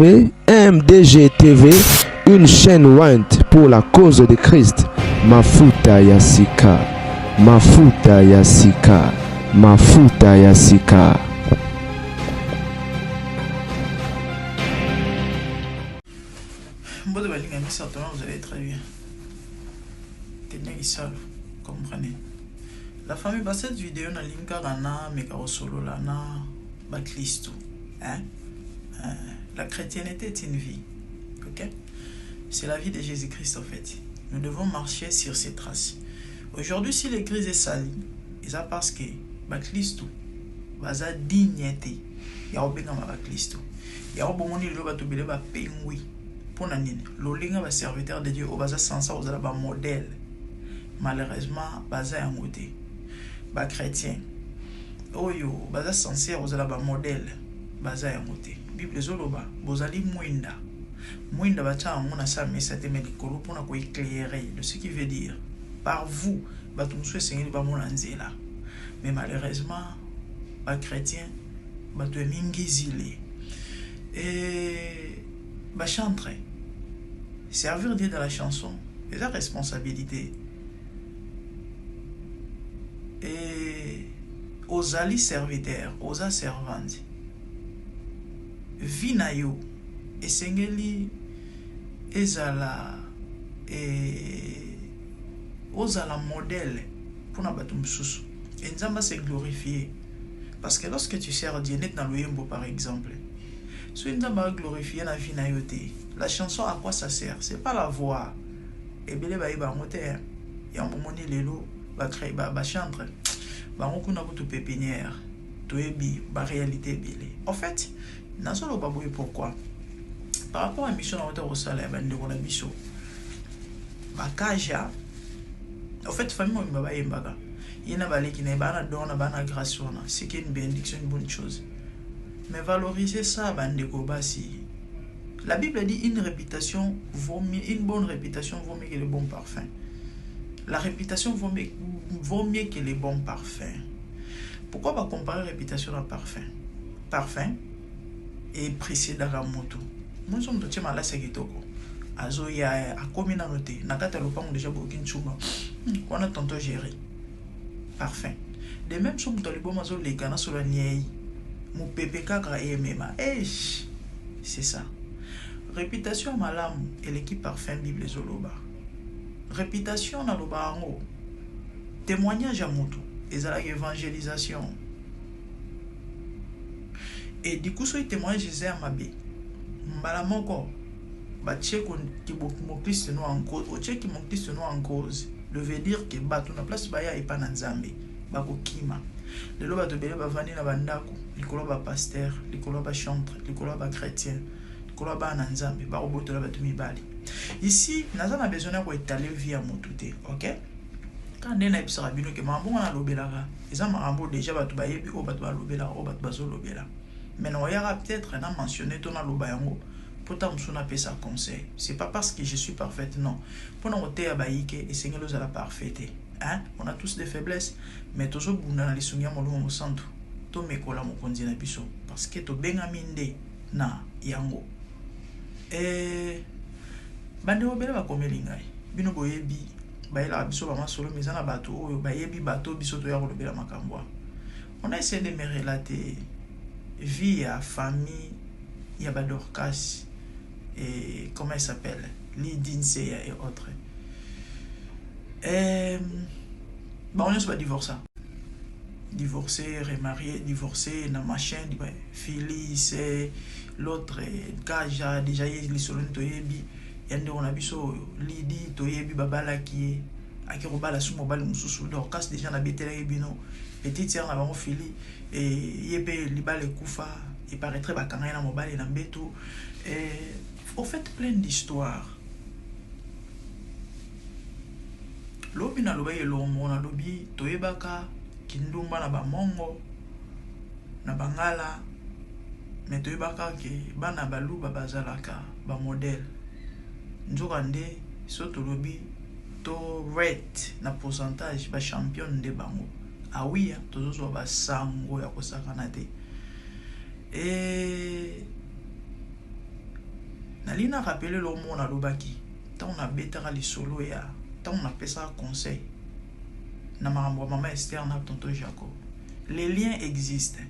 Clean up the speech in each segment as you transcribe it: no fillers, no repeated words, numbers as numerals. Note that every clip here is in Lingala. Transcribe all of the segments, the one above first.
MDG TV, une chaîne Wint pour la cause de Christ. Mafuta Yasika, Mafuta Yasika, Mafuta Yasika. Certainement vous allez très bien. Comprenez. La famille, bah, cette vidéo na linka rana meka solo la na ba Christo. La chrétienté est une vie. OK? C'est la vie de Jésus-Christ en fait. Nous devons marcher sur ses traces. Aujourd'hui, si l'église est salie, c'est parce que ba Christo baza dignité. Ya obenga ba Christo. Ya obomoni lo ba tobele ba pengwi. L'olinga va serviteur de Dieu au basa sansa aux alaba modèle. Malheureusement, basa yangote. Ba chrétien. Oyo basa sincère aux alaba modèle. Basa yangote. Bible zoloba bozali mwinda. Mwinda bacha amona sa mesa teme likolo pona ko éclairer de ce qui veut dire par vous batumswe sengeli ba mona nzela. Mais malheureusement, ba chrétien batu mingizile. Et ba chantre. Servir Dieu dans la chanson, c'est la responsabilité. Et aux alliés serviteurs, aux servantes, Vinayo, et Sengeli, Ezala, et Ozala modèle pour na batum susu. Et Nzamba s'est glorifié. Parce que lorsque tu sers Dieu, net dans le yembo par exemple, si Nzamba glorifié na Vinayote, la chanson à quoi ça sert? C'est pas la voix. Et bien les ba moteur. Et un moment lelo ba créer ba chantre. Ba on a beaucoup pépinière. Toebi ba réalité belé. En fait, na solo ba boye pourquoi? Par rapport à mission na au salaire ba ndeko na biso. Ba kaja. En fait, famille mo ba yembaga. Yena ba leki na ba na dona ba na grâce ona. C'est une bénédiction, une bonne chose. Mais valoriser ça ba ndeko basi. La Bible dit une réputation vaut mieux, une bonne réputation vaut mieux que le bon parfum. La réputation vaut mieux que les bons parfums. Pourquoi pas comparer réputation à parfum? Parfum et précédent à moto. Moi, je me dis que c'est kitoko. Azo ya a commis na noté. Nakata lopang déjà bokin chuma. On a tantôt géré. Parfum. De même sont dans les bons mazo les gana sur la niei. Mon pépé kakra et mema. C'est ça. Réputation malam et l'équipe parfum Bible Zoloba. Réputation na loba ango. Témoignage à moto. Et la évangélisation. Et du coup, ce témoignage est à mabé. Mbalamoko. Ba tcheko ki mon Christ no en cause. O tcheki mon Christ no en cause. Le veut dire que bato na place baya et pas na nzambe. Bako kima. Le loba to bele ba vani na bandako. Likolo ba pasteur, likolo ba chantre, likolo ba chrétien. Ici, nous avons besoin d'étaler vie à motuté, ok? Quand on a besoin de que mambo na lobela, ils ont mambo déjà batu bayebi o batu lobela o batu bazo lobela. Mais on y aura peut-être un mentionné ton lobayango. Pourtant, on a ça conseil. C'est pas parce que je suis parfaite, non. Pour nous te abaïke et Seigneur nous a la parfaite. Hein? On a tous des faiblesses, mais toujours bunda na lisunya molo mo santo. To mekola mo konzi na biso parce que to bengaminde na yango. Bande obele ba komeli ngai bino boyebi baila biso ba masolo mezana bato oyo bayebi bato biso to ya kolobela makambo. On a essayé de me relater vie à famille il y a Dorcas et comment elle s'appelle Lidinse et autres. On est pas divorcé, remarié, divorcé, na machin, Félix, l'autre, Gaja, déjà il est sur le toyebi, yande on a biso, Lidi, toyebi, babala qui est, à qui robala sous mobile, moussou, Dorcas, déjà na bété la bino, petite sœur, na Félix, et yebe, libale koufa, il paraîtrait bakanga na mobile, na beto, au fait, plein d'histoires. Lobi na loba yelongo na lobi toyebaka kindumba na bamongo na bangala mais toyebaka ke bana baluba bazalaka ba modèle nzoka nde soto lobi to rate na pourcentage ba champion de bango awiya tozozo ba sango ya kosakana te Nalina rappelé le mot na lobaki. Tant on a bétara les solo ya. Tant on a fait ça conseil. Na maman Esther na tonton Jacob. Les liens existent.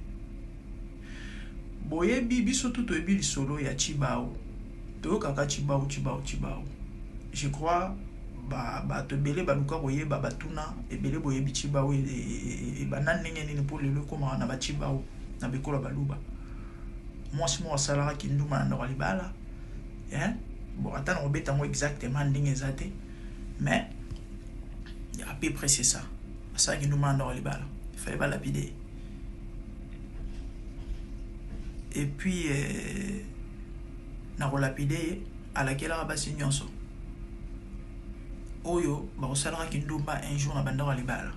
Boye bibi surtout to ebi solo ya Chibao. To kaka Chibao. Je crois te belé baluka boye batuna e belé boye bi Chibao e banan nenge ni pour le koma na ba Chibao na bekola baluba. Moi si moi salara ki nduma na libala. Hein? Bon attends on beta moi exactement ndenge zate. Mais à peu près c'est ça. Ça qui nous mande dans les balles. Il fallait pas lapider. Et puis, na lapidé à laquelle on a passé nyonso. Oyo, on salara qui nous un jour na banda dans les balles.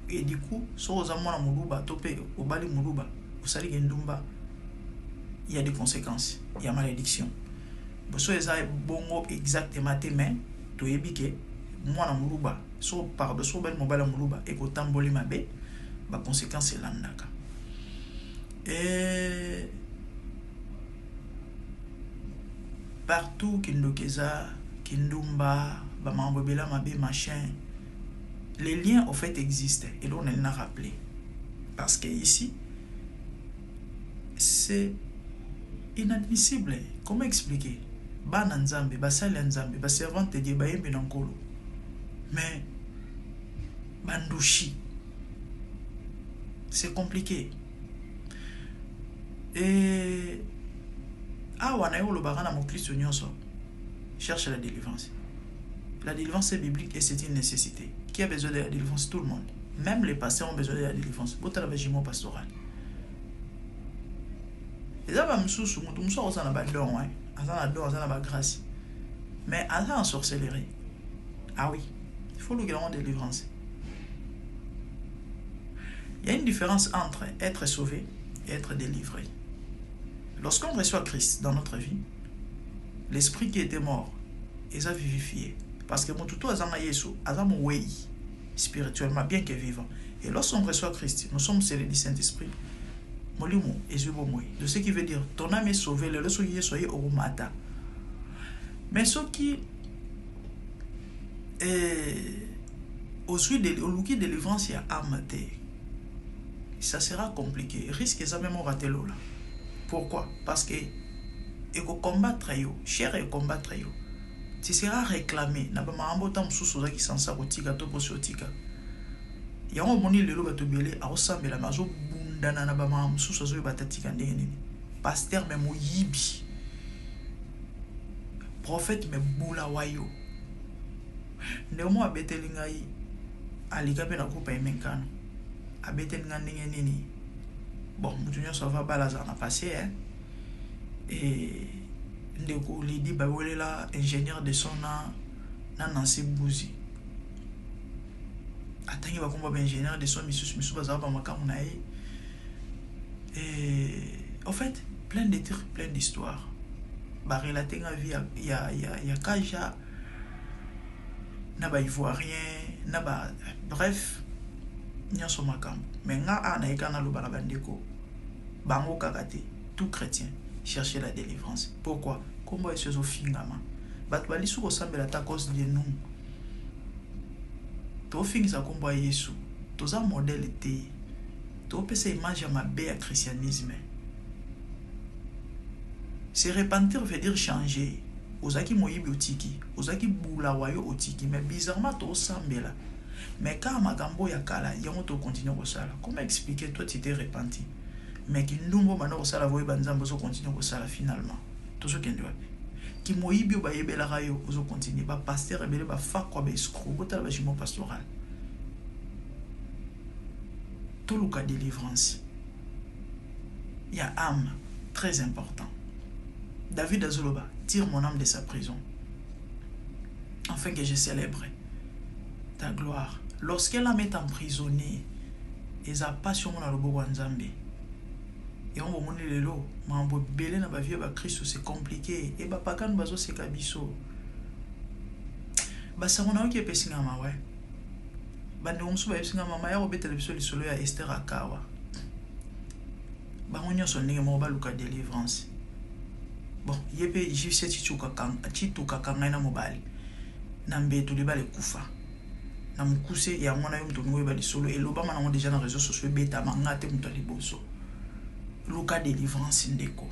Et du coup, so aux amants na muluba, topé au bali muluba, vous savez qu'il il y a des conséquences, il y a malédiction. Bon, so ça bongo exactement tes mains, to ebike. Moi na muluba so par de so bel mobile muluba et ko tamboli mabe ba conséquence landaka et partout kindokeza kindumba ba mambobela mabe machin les liens en fait existent et là on l'a rappelé parce que ici c'est inadmissible. Comment expliquer bana nzambe basali nzambe ba servante de ba yembe na nkolo. Mais Bandouchi, c'est compliqué. Et le barana mon Christ cherche la délivrance. La délivrance est biblique et c'est une nécessité. Qui a besoin de la délivrance? Tout le monde. Même les pasteurs ont besoin de la délivrance. Bota la régiment pastoral. Les hommes sous on a pas don, hein. On a pas grâce. Mais on a en sorcellerie. Ah oui. Il faut le grand délivrance. Il y a une différence entre être sauvé et être délivré. Lorsqu'on reçoit Christ dans notre vie, l'esprit qui était mort est vivifié. Parce que mon tout azama Yesu, azama wei spirituellement bien que vivant. Et lorsqu'on reçoit Christ, nous sommes scellés du Saint-Esprit. Molimo ezubomwe. De ce qui veut dire ton âme est sauvée, le leçon y est soyez au mata. Mais ce qui au de délivrance il y a amate. Ça sera compliqué. Risque ça même rater là. Pourquoi? Parce que et combattre yo, cher et combattre yo. Tu seras réclamé. Na ba mambo tam susu za ki sansa ko tika to poso tika. Ya on moni lelo ba to belé a osambela mazo bundana na ba mambo susu zo ba tatika ndenge nini. Pasteur même yibi. Prophète me bula wayo. Ndemo abeteli ngai alika pe na kupa emenkano abeteli nga ndenge nini bon mutu nyonso va balaza na passé hein et ndeko lidi ba welela ingénieur de son na Nancy Bouzi atangi ba komba ba ingénieur de son misu baza ba makamu na ye et en fait plein de trucs plein d'histoires ba relater nga vie ya kaja naba ivoirien naba bref nyonso makambo mais nga ana ekana lo balabandeko bango kakate tout chrétien chercher la délivrance. Pourquoi? Comment est-ce que fingama bat bali su ressemble ta cause de nous to fingiza kombo Yesu toza modèle té to pesa image ma bé christianisme. Se repentir veut dire changer. Ozaki moyibi otiki, ozaki bula wayo otiki, mais bizarrement to sambela. Mais quand magambo ya kala, yango to continue ko sala. Comment expliquer toi tu t'es repenti? Mais qui ndumbo mano ko sala voye banzambo zo continue ko sala finalement. Tout ce qui ndoa. Ki moyibi o bayebela rayo ozo continue ba pasteur ebele ba fa ko ba escroc, bota ba jimo pastoral. Tout le cas de délivrance. Il y a âme très important. David Azoloba, tire mon âme de sa prison, afin que je célèbre ta gloire. Lorsqu'elle la met emprisonnée, ils a pas sur mon alobo Nzambe. Et on va monter le lot, mais on va belé na ba vie ba Christ c'est compliqué. Et ba pakan bazo se kabiso. Ba samona oki pesinga ma ouais. Ba ndonso ba pesinga mama ya obeta le biso li solo ya Esther Akawa. Ba onyo son ndenge mo ba luka délivrance. bon yepe jise chituka kanga na mobali na mbeto le bale kufa na mukuse ya mwana yo mtu ngoye bali solo eloba mana ngo déjà na réseaux sociaux beta mangate mtu aliboso Luka délivrance ndeko.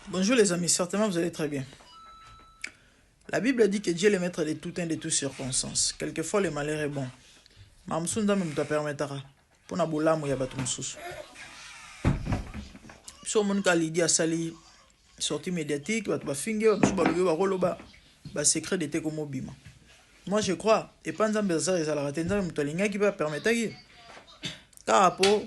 Bonjour les amis, certainement vous allez très bien. La Bible dit que Dieu est le maître de tout temps, de toutes circonstances. Quelquefois le malheur est bon. Mamsunda même te permettra pour na bolamu ya batu mususu. So mon ka lidi asali sortie médiatique batu ba finge ba mususu ba lobe ba roloba ba secret de te comme bima. Moi je crois et pas nzambe za ezala ratenza mutu alinga qui va permettre ki kapo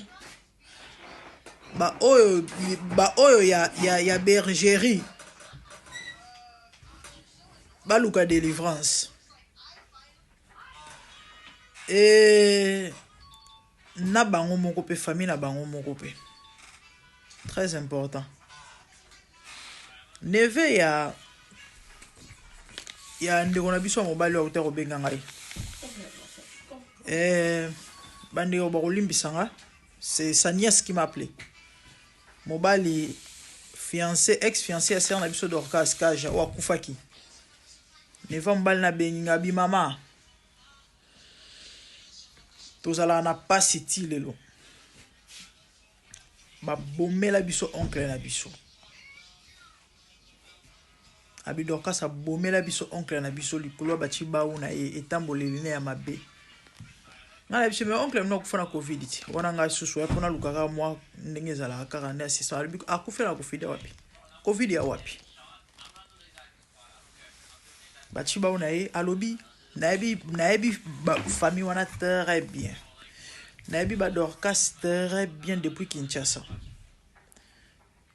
ba oyo ya bergerie ba luka délivrance et na bango moko pe famille na bango moko pe très important neve ya ndeko na biso mobali wa utero benga ngai bandeko ba kolimbisanga c'est sa nièce qui m'a appelé mobali fiancé ex-fiancé à sœur na biso Dorcas Kaja wa kufaki neva mobali na benga bi mama tozala na pasiti lelo ba bomela biso oncle na biso abi Dorcas a bomela biso oncle na biso likolo ba chibaou na etamboleli ne ya mabe ngala biso me oncle mno kufana covid ti wana nga susu ya pona lukaka mwa ndenge zala kaka ne assistant ali akufela covid wapi covid ya wapi ba chibaou na alobi naebi ba famille wana très bien naebi ba Dorcas très bien depuis Kinshasa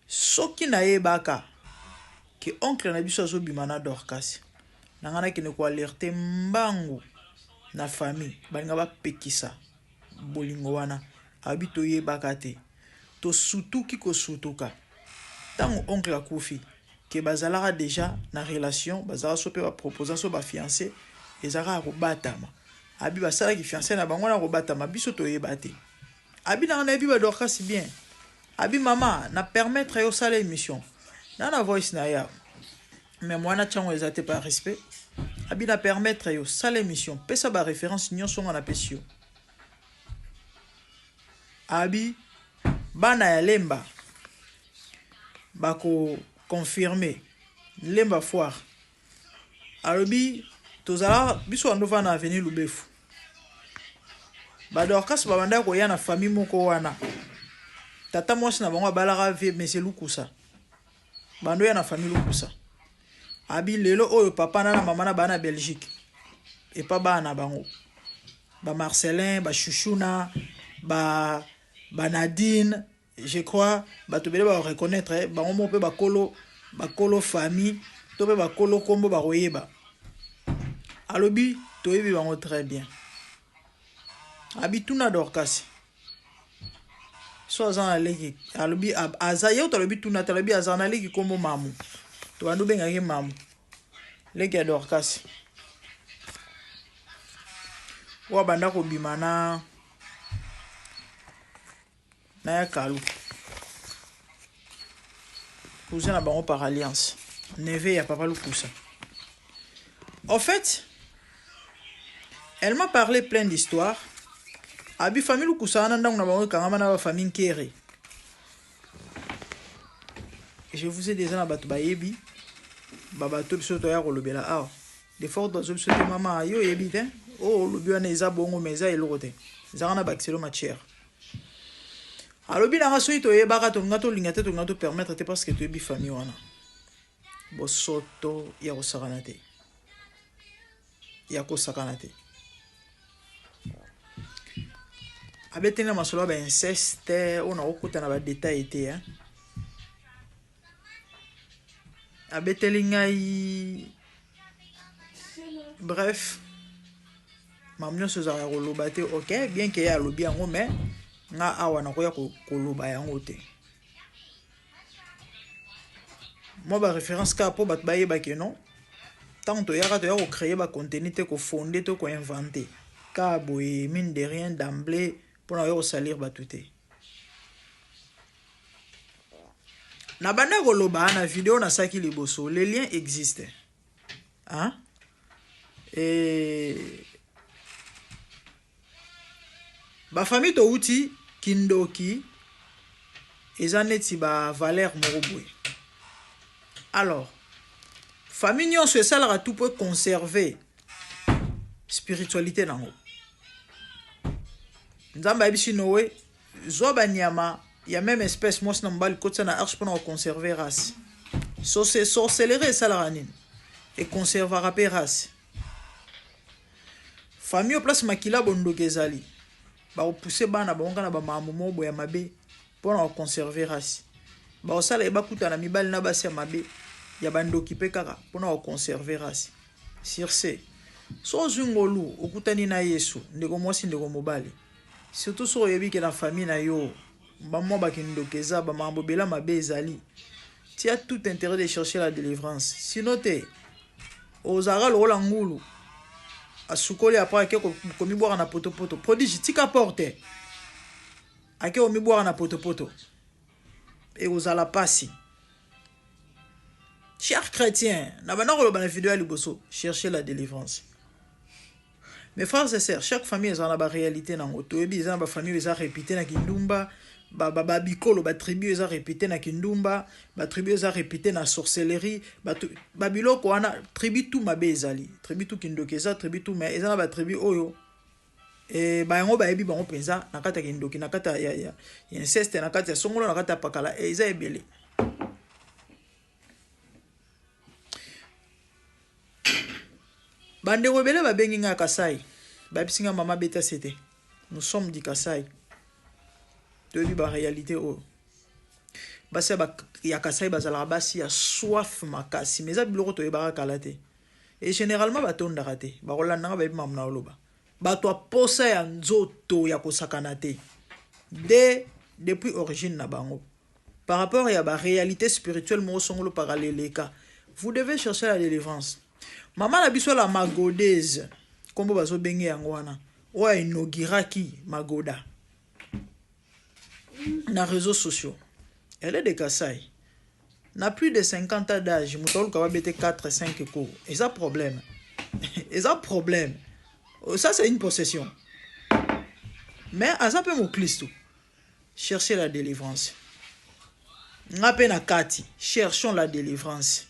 soki naebaka que oncle na biso azobima na Dorcas nangana kine ko alerter mbangu na famille balinga bapekisa bolingo wana habito yebaka te to surtout kiko sutuka tango oncle akufi ke bazalaka déjà na relation bazala so pe ba proposer so ba fiancé ezaka ko batama abi basala ki fiancé na bango na ko batama biso to yebate abi na na bi ba Dorcas bien abi mama na permettre yo sala émission na voice na ya mais moi na tchango ezate par respect abi na permettre yo sala émission pesa ba référence nyonso ngana pesio abi bana ya lemba bako confirmer lemba foire alobi tozala biso andova na avenue Lubefu ba Dorcas babanda ko ya na famille moko wana tata mwasi na bango balaka vie monsieur Lukusa bando ya na famille Lukusa abi lelo oyo papa na mama na bana Belgique et pas bana bango ba Marcelin ba Chouchouna ba Nadine je crois ba tobele ba reconnaître bango mo pe ba kolo famille to pe ba kolo kombo ba royeba alobi to yebi bango très bien abi tuna Dorcas so azana leki alobi azayo to alobi tuna talobi azana leki kombo mamu to bandu benga ke mamu leki ya Dorcas wa banda ko bimana na ya kalu cousin na bango par alliance neve ya papa Lukusa. En fait elle m'a parlé plein d'histoires abi famille Lukusa na ndangu na bango kangama na ba famille Nkere. Je vous ai déjà na batu bayebi babato biso to ya kolobela awa des fois dozo biso te mama yo yebi te o lobi wana eza bongo meza eloko te ezaka na baxelo matière alobi na raso ito yebaka to ngato linga te to ngato permettre te parce que to yebi famille wana bosoto ya kosakana te ya kosakana te abetena masolo ba inceste ona okutana ba détail te hein abeteli ngai bref mamnyo sozaka koloba te ok bien que ya lobi yango mais nga awa na koya koloba yango te moi ba référence ka po bat baye ba ke non tant to ya ko créer ba contenu te ko fonder to ko inventer ka boye mine de rien d'emblée pour na yo salir ba tout te Na banda koloba na vidéo na saki liboso, les liens existent. Hein? Et ba famille to uti kindoki ezaneti ba Valère Moroboué. Alors, famille nyon se salara tout pour conserver spiritualité nango. Nzamba ebisi nowe zoba nyama ya même espèce mos na mbali kotsa na arche pour conserver race. So c'est sorcellerie salara nini et conservera pe race. Famille au place makila bondokezali. Ba pousser bana ba ngana ba mamumo boya mabe pour conserver race. Ba osala eba kuta na mibali na basi ya mabe ya bandoki pe kaka pour conserver race. Sur ce, so zungolu okutani na Yesu ndeko mwasi ndeko mobali. Surtout so yebi ke na famille na yo ba mwa ba kindokeza ba mambo bela mabe ezali. Tu as tout intérêt de chercher la délivrance. Sinon te ozara lo la ngulu asukoli après ke ko mi boire na poto prodige tika porte ake o mi boire na poto et ozala pasi. Chers chrétiens, na bana ko ba vidéo liboso chercher la délivrance. Mes frères et sœurs, chaque famille a une réalité dans le toebi, ils ont une famille qui a répété na kindumba, ba bikolo ba tribu ils ont répété na kindumba, ba tribu ils ont répété na sorcellerie, ba biloko wana tribu tout mabe ezali, tribu tout kindokeza, tribu tout mais ils ont ba tribu oyo. Et ba yango ba ebi bango penza na kata kindoki na kata ya inceste na kata songolo na kata pakala et eza ebele. Bande rebelle ba bengi nga Kasai. Ba bisinga mama beta c'était. Nous sommes du Kasai. De ba réalité oh. Ba se ba ya Kasai bazala basi ya soif makasi. Mais za biloko to ebara kalate. Et généralement ba tonda raté. Ba rolanda ba bima mna oloba. Ba to posa ya nzoto ya kosakana te. Depuis origine na bango. Par rapport à la réalité spirituelle mo songolo parallèle. Vous devez chercher la délivrance. Maman la biso la magodese kombo bazo bengi yango wana oya inogiraki magoda na réseaux sociaux. Elle est de Kasai. N'a plus de 50 ans d'âge, mutolu ka bete 4 5 cours. Et ça problème. Et ça problème. Ça c'est une possession. Mais à ça peut mon Christ. Cherchez la délivrance. Ngape na kati, cherchons la délivrance.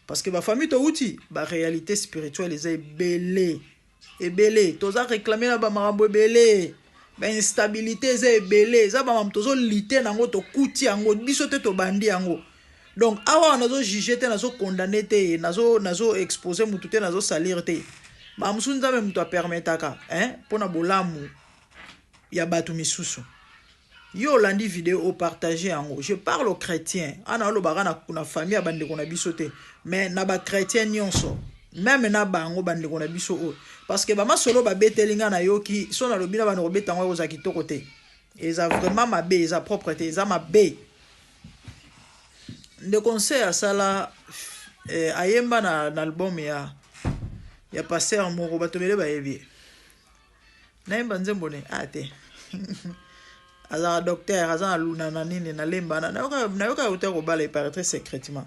Parce que ma famille to outil, ba réalité spirituelle est belé. Et belé, toza réclamer na ba marambo belé. Ba instabilité est belé. Ça ba mam tozo lité nango to kuti yango biso te to bandi yango. Donc awa nazo juger te nazo condamner te, nazo exposer mutu te nazo salir te. Ba msunza même to permetaka, hein, pona bolamu ya batu misusu. Yo landi vidéo partager yango. Je parle aux chrétiens. Ana lo bagana kuna famille bande kona bisote. Mais na ba chrétien nyonso. Même na bango bande kona biso o. Parce que ba ma solo ba betelinga na yo ki so na lobina ba no betango o za kitoko te. Eza vraiment ma be, eza propreté, eza ma be. De conseil à ça là ayemba na album ya pasteur moko batobele ba yebi. Na yemba nzembone ate. Aza docteur aza luna na nini na lemba na yoka utako bala paraître secrètement.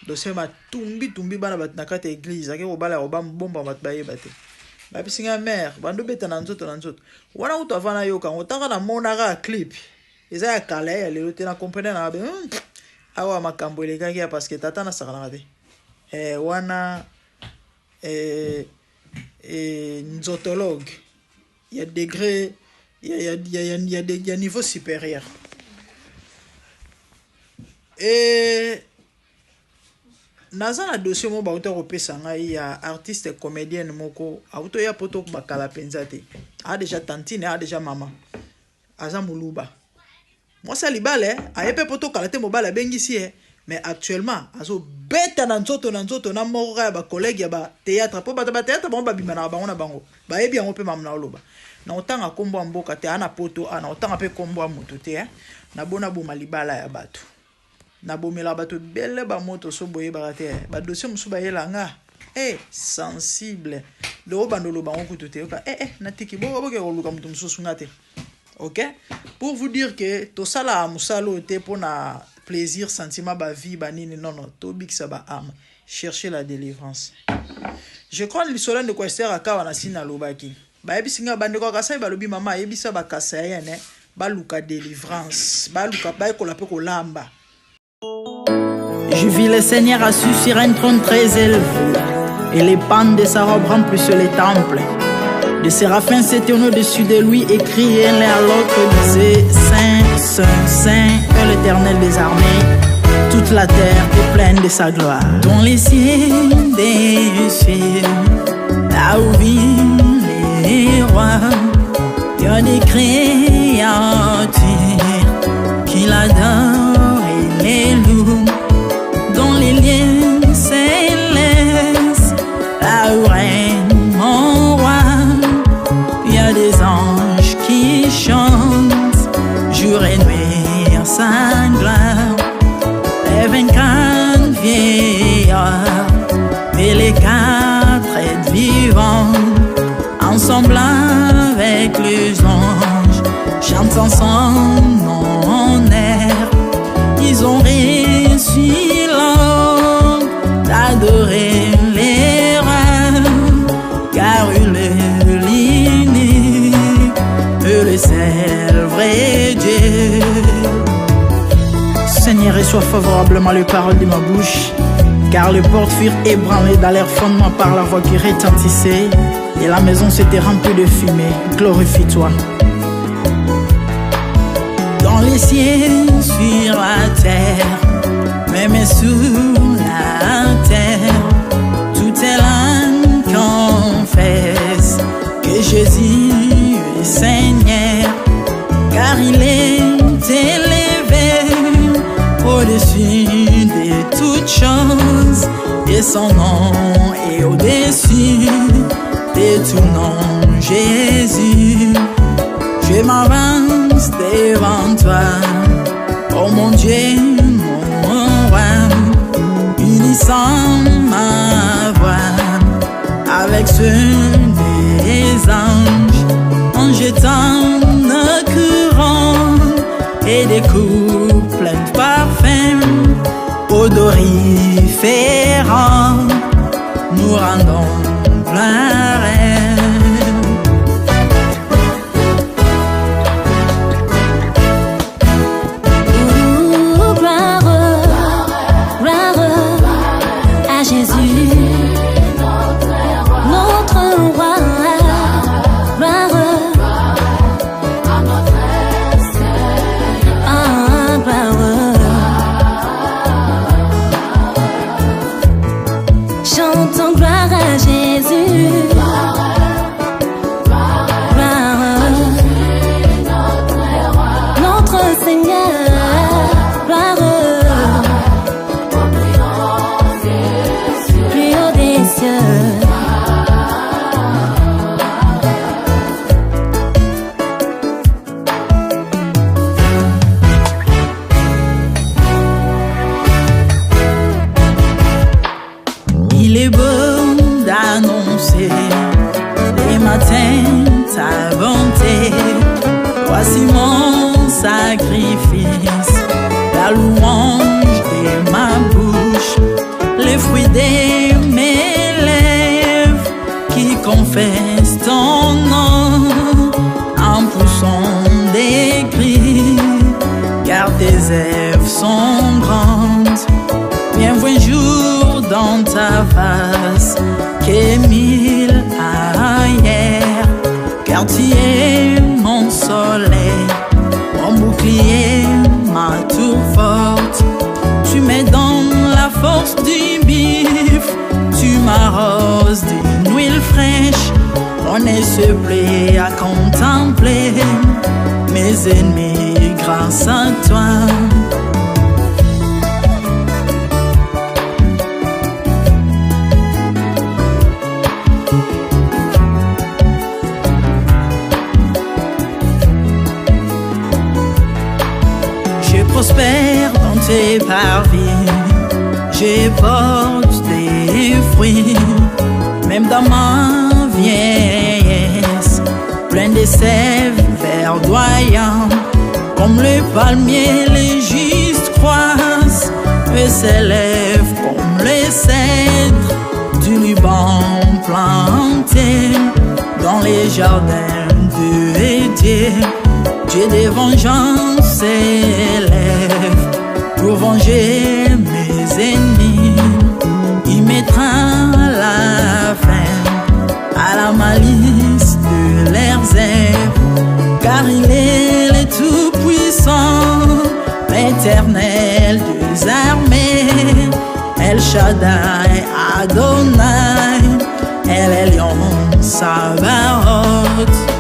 Dossier ma tumbi bana bat na kata église ake ko bala ko bomba bat baye bate. Ba bisinga mère bando beta na nzoto. Wana uto avana yoka ngotaka na monaka clip. Eza ya kala ya lelo te na comprendre na be. Awa makambo elekaki ya parce que tata na sakana te. Wana nzotologue. Il y a degré il y a niveau supérieur. Et naza na dossier mo ba uta kopesa ngai ya artiste comédienne moko auto ya poto bakala penza te. A déjà tantine, a déjà maman. Aza muluba. Moi ça libale, a yepe poto kala te mobala bengisi mais actuellement azo beta na nzoto na moko ya ba collègue ya ba théâtre po ba théâtre ba bima na bango na bango. Ba yebi yango pe mamna oloba. Na otanga kombo mboka te ana poto ana otanga pe kombo moto te na bona boma libala ya bato na bomela bato belle ba moto so boye ba te ba dossier musu ba yelanga sensible do bandolo bango kutu te ka na tiki bo ke oluka mutu musu ngate. OK, pour vous dire que to sala musalo te pona plaisir, sentiment, ba vie, ba nini, non, non, tobik sa ba âme. Chercher la délivrance. Je crois que l'histoire de quoi c'est à Kawana Sina Lobaki. Ba ebisinga bande ko kasai ba lobi mama ebisa ba kasai ne ba luka délivrance, ba luka ba ko la pe ko lamba. Je vis le Seigneur assis sur un trône très élevé, et les pans de sa robe remplissent les temples. Des séraphins s'étaient au-dessus de lui et criaient l'un à l'autre, disaient Saint, Saint, Saint est l'Éternel des armées. Toute la terre est pleine de sa gloire. Dans les cieux des cieux, là où vivent les rois, il y a des créatures qui l'adorent et les louent. Dans les lieux célestes, là où règne mon roi, il y a des anges qui chantent jour et nuit en sa gloire. Les 24 vieillards et les 4 êtres vivants, ensemble avec les anges, chantent son nom en air. Ils ont réussi l'ordre d'adorer les rois, car il est l'unique, le seul vrai Dieu. Seigneur, reçois favorablement les paroles de ma bouche, car les portes furent ébranlées dans leur fondement par la voix qui retentissait, et la maison s'était remplie de fumée. Glorifie-toi. Dans les cieux, sur la terre, même sous la terre, toute langue confesse que Jésus est Seigneur, car il est élevé au-dessus de toutes choses, et son nom est au-dessus de tout nom. Jésus, je m'avance devant toi, oh mon Dieu, mon roi, unissant ma voix avec ceux des anges, en jetant nos courants et des coups pleins de parfums odoriférants, nous rendons gloire. Chantons gloire à Jésus. Notre Seigneur, gloire, plus haut des cieux. Il est beau d'annoncer les matins ta bonté. Voici mon sacrifice, la louange de ma bouche, les fruits de mes lèvres qui confessent ton nom en poussant des cris, car tes œuvres sont grandes. Bienvenue jour dans ta face, que 1000 ailleurs, car tu es mon soleil, mon bouclier, ma tour forte. Tu me donnes la force du bif, tu m'arroses d'une huile fraîche. On ne se plaît à contempler mes ennemis grâce à toi. Je prospère dans tes parvis, je porte des fruits, même dans ma vieillesse, plein de sève verdoyant, comme le palmier, les justes croient Dieu s'élève comme les cèdres du Liban planté dans les jardins de Dieu. Dieu de vengeance s'élève pour venger mes ennemis. Il mettra la fin à la malice de leurs œuvres, car il est le Tout-Puissant, l'Éternel des armées, El Shaddai Adonai, El Elyon Sabaoth.